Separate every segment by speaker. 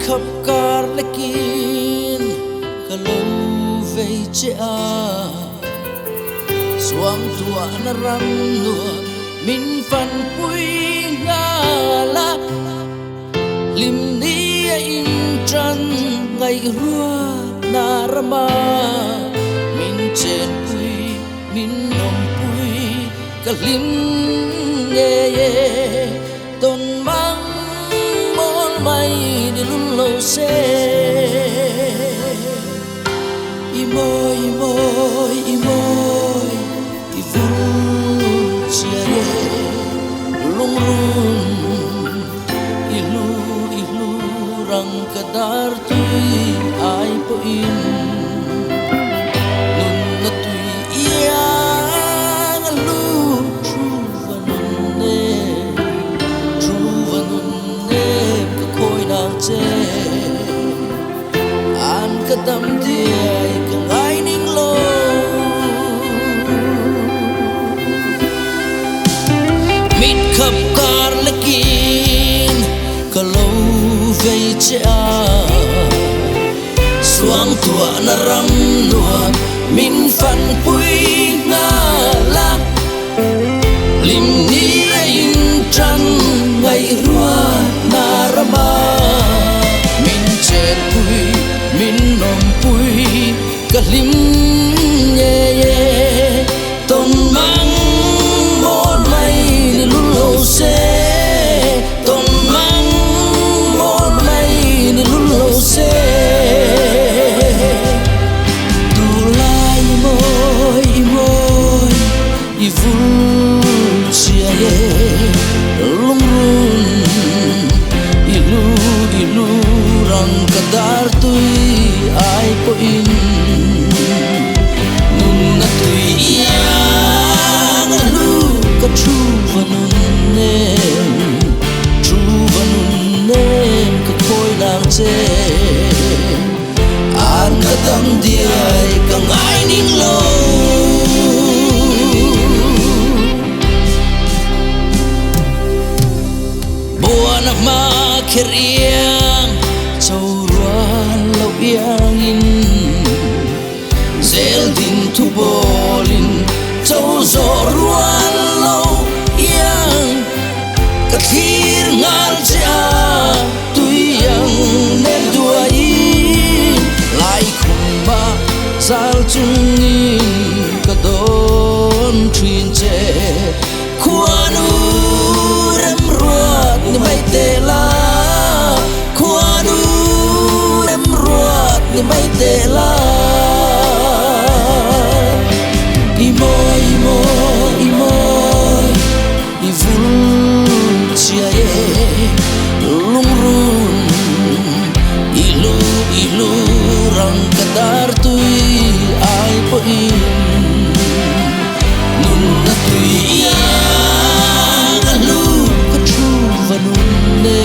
Speaker 1: khắp cả lệ kín cả lâu về che xoang tua na ram nua min fan pui nga la lim ni in trăn ngày rua na rama min chen pui min nom pui cả lim nghe ye ton mang mol mai đi lun lâu se imoy imoy imoy ivul chia ye lung run ilu ilu rang kadar tui ai po in nun na tui yang alu tru vanun ne ka khoi nang che an ka dam diai ka ngai ning lo mit khap kar lakin ka lo vei che xoang tua na ram nua min fan pui nga la lim ni in trăn ngày rua na rama min chen pui min nom pui ka lim ye ye ton mang mol mai ni lun lo se ton mang mol mai ni lun lo se tu lai moi moi i vul chia ye lung run ilu rang kadar tui ai po in nun na tui yang alu ka tru vanun nem ka khoi lang che an ka dam diai ka ngai ning lo buana ma kheriang châu ruan lâu yang in zel din thu bolin châu zo ruan lâu yang ka thir ngal cha tui yang nem duai lai khum ba zal chung in ka don trin che khuanu rem ruat ni mai te la khuanu rem ruat ni mai te la imoy imoy imoy ivul chia ye lung run ilu rang kadar tui ai po in nun na tui yang alu ka tru vanun ne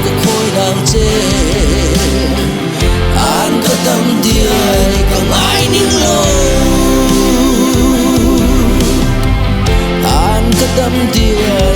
Speaker 1: ka khoi dang che an ka dam diai ka ngai ning lo an ka dam diai